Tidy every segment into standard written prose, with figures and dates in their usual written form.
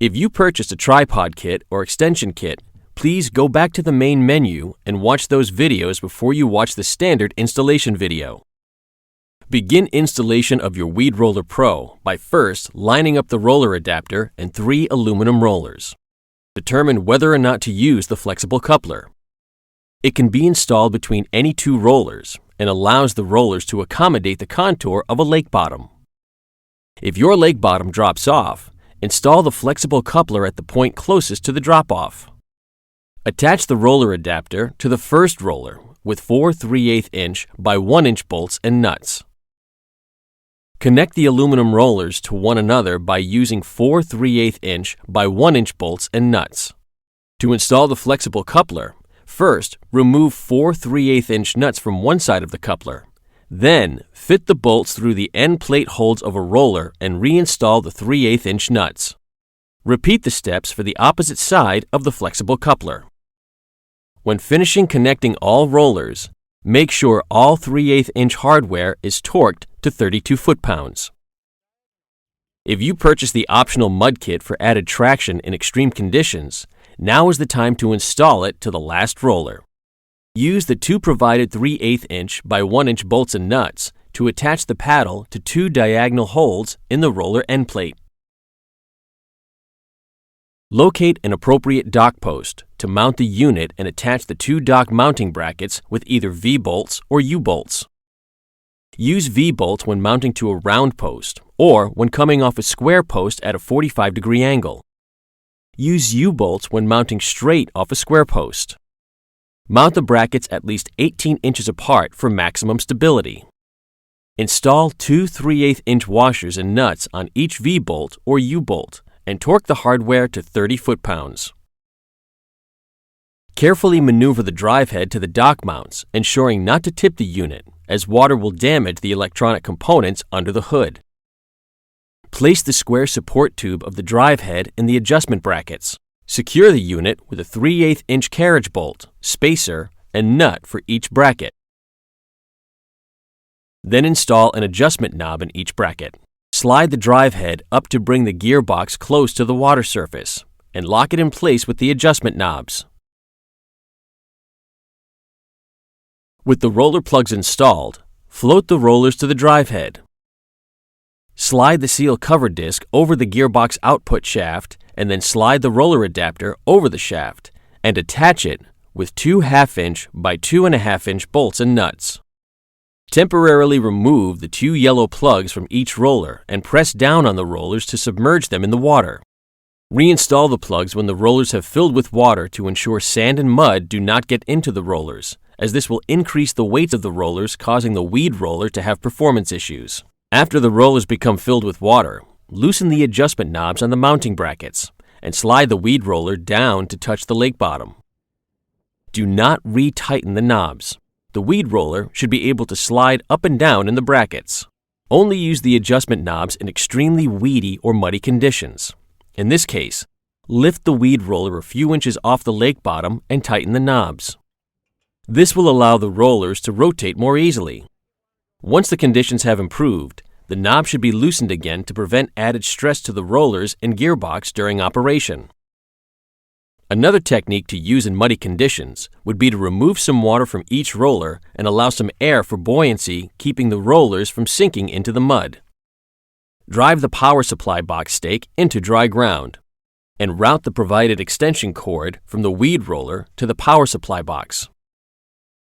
If you purchased a tripod kit or extension kit, please go back to the main menu and watch those videos before you watch the standard installation video. Begin installation of your WeedRoller Pro by first lining up the roller adapter and 3 aluminum rollers. Determine whether or not to use the flexible coupler. It can be installed between any 2 rollers and allows the rollers to accommodate the contour of a lake bottom. If your lake bottom drops off, install the flexible coupler at the point closest to the drop-off. Attach the roller adapter to the first roller with 4 3/8 inch by 1 inch bolts and nuts. Connect the aluminum rollers to one another by using 4 3/8 inch by 1 inch bolts and nuts. To install the flexible coupler, first remove 4 3/8 inch nuts from one side of the coupler. Then, fit the bolts through the end plate holes of a roller and reinstall the 3/8 inch nuts. Repeat the steps for the opposite side of the flexible coupler. When finishing connecting all rollers, make sure all 3/8 inch hardware is torqued to 32 foot-pounds. If you purchase the optional mud kit for added traction in extreme conditions, now is the time to install it to the last roller. Use the 2 provided 3/8 inch by 1 inch bolts and nuts to attach the paddle to 2 diagonal holes in the roller end plate. Locate an appropriate dock post to mount the unit and attach the 2 dock mounting brackets with either V-bolts or U-bolts. Use V-bolts when mounting to a round post or when coming off a square post at a 45-degree angle. Use U-bolts when mounting straight off a square post. Mount the brackets at least 18 inches apart for maximum stability. Install 2 3/8 inch washers and nuts on each V-bolt or U-bolt and torque the hardware to 30 foot-pounds. Carefully maneuver the drive head to the dock mounts, ensuring not to tip the unit, as water will damage the electronic components under the hood. Place the square support tube of the drive head in the adjustment brackets. Secure the unit with a 3/8 inch carriage bolt, spacer, and nut for each bracket. Then install an adjustment knob in each bracket. Slide the drive head up to bring the gearbox close to the water surface, and lock it in place with the adjustment knobs. With the roller plugs installed, float the rollers to the drive head. Slide the seal cover disc over the gearbox output shaft and then slide the roller adapter over the shaft and attach it with 2 1/2 inch by 2 1/2 inch bolts and nuts. Temporarily remove the 2 yellow plugs from each roller and press down on the rollers to submerge them in the water. Reinstall the plugs when the rollers have filled with water to ensure sand and mud do not get into the rollers, as this will increase the weight of the rollers, causing the WeedRoller to have performance issues. After the rollers become filled with water, loosen the adjustment knobs on the mounting brackets and slide the WeedRoller down to touch the lake bottom. Do not re-tighten the knobs. The WeedRoller should be able to slide up and down in the brackets. Only use the adjustment knobs in extremely weedy or muddy conditions. In this case, lift the WeedRoller a few inches off the lake bottom and tighten the knobs. This will allow the rollers to rotate more easily. Once the conditions have improved, the knob should be loosened again to prevent added stress to the rollers and gearbox during operation. Another technique to use in muddy conditions would be to remove some water from each roller and allow some air for buoyancy, keeping the rollers from sinking into the mud. Drive the power supply box stake into dry ground and route the provided extension cord from the WeedRoller to the power supply box.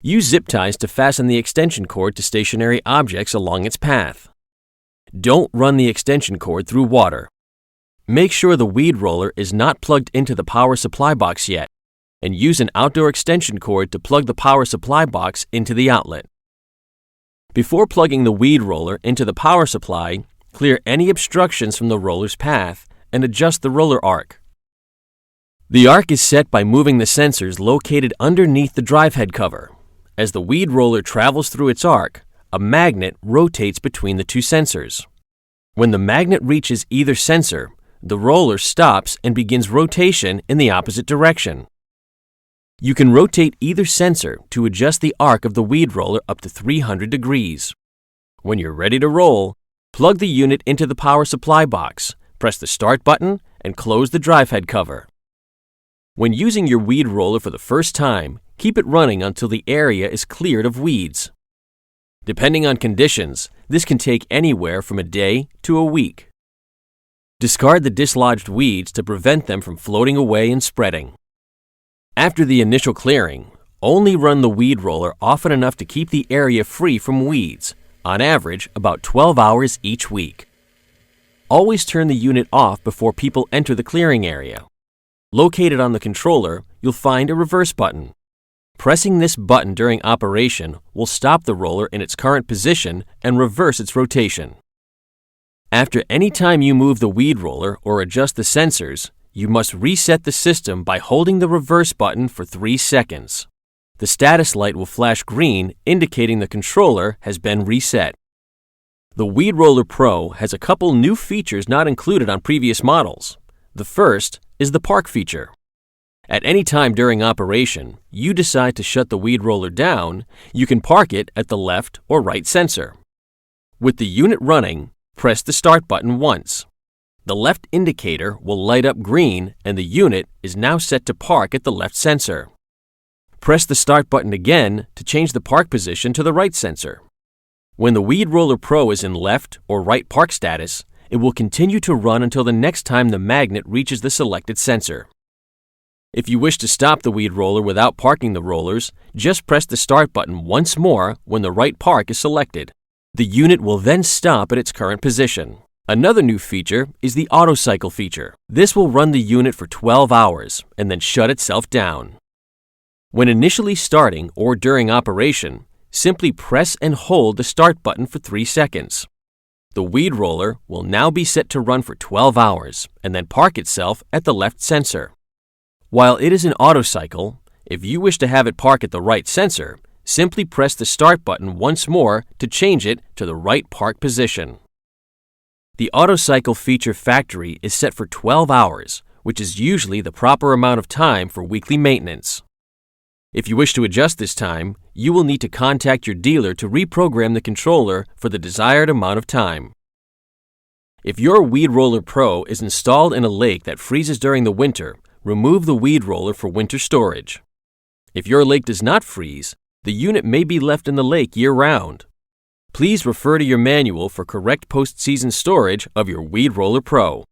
Use zip ties to fasten the extension cord to stationary objects along its path. Don't run the extension cord through water. Make sure the WeedRoller is not plugged into the power supply box yet, and use an outdoor extension cord to plug the power supply box into the outlet. Before plugging the WeedRoller into the power supply, clear any obstructions from the roller's path and adjust the roller arc. The arc is set by moving the sensors located underneath the drive head cover. As the WeedRoller travels through its arc, a magnet rotates between the 2 sensors. When the magnet reaches either sensor, the roller stops and begins rotation in the opposite direction. You can rotate either sensor to adjust the arc of the WeedRoller up to 300 degrees. When you're ready to roll, plug the unit into the power supply box, press the start button, and close the drive head cover. When using your weed roller for the first time, keep it running until the area is cleared of weeds. Depending on conditions, this can take anywhere from a day to a week. Discard the dislodged weeds to prevent them from floating away and spreading. After the initial clearing, only run the weed roller often enough to keep the area free from weeds, on average about 12 hours each week. Always turn the unit off before people enter the clearing area. Located on the controller, you'll find a reverse button. Pressing this button during operation will stop the roller in its current position and reverse its rotation. After any time you move the weed roller or adjust the sensors, you must reset the system by holding the reverse button for 3 seconds. The status light will flash green, indicating the controller has been reset. The WeedRoller Pro has a couple new features not included on previous models. The first is the park feature. At any time during operation, you decide to shut the weed roller down, you can park it at the left or right sensor. With the unit running, press the start button once. The left indicator will light up green and the unit is now set to park at the left sensor. Press the start button again to change the park position to the right sensor. When the WeedRoller Pro is in left or right park status, it will continue to run until the next time the magnet reaches the selected sensor. If you wish to stop the weed roller without parking the rollers, just press the start button once more when the right park is selected. The unit will then stop at its current position. Another new feature is the auto cycle feature. This will run the unit for 12 hours and then shut itself down. When initially starting or during operation, simply press and hold the start button for 3 seconds. The weed roller will now be set to run for 12 hours and then park itself at the left sensor. While it is an auto cycle, if you wish to have it park at the right sensor, simply press the start button once more to change it to the right park position. The auto cycle feature factory is set for 12 hours, which is usually the proper amount of time for weekly maintenance. If you wish to adjust this time, you will need to contact your dealer to reprogram the controller for the desired amount of time. If your WeedRoller Pro is installed in a lake that freezes during the winter, remove the weed roller for winter storage. If your lake does not freeze, the unit may be left in the lake year-round. Please refer to your manual for correct post-season storage of your WeedRoller Pro.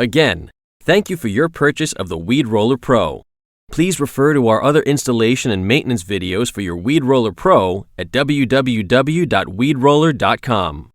Again, thank you for your purchase of the WeedRoller Pro. Please refer to our other installation and maintenance videos for your WeedRoller Pro at www.weedroller.com.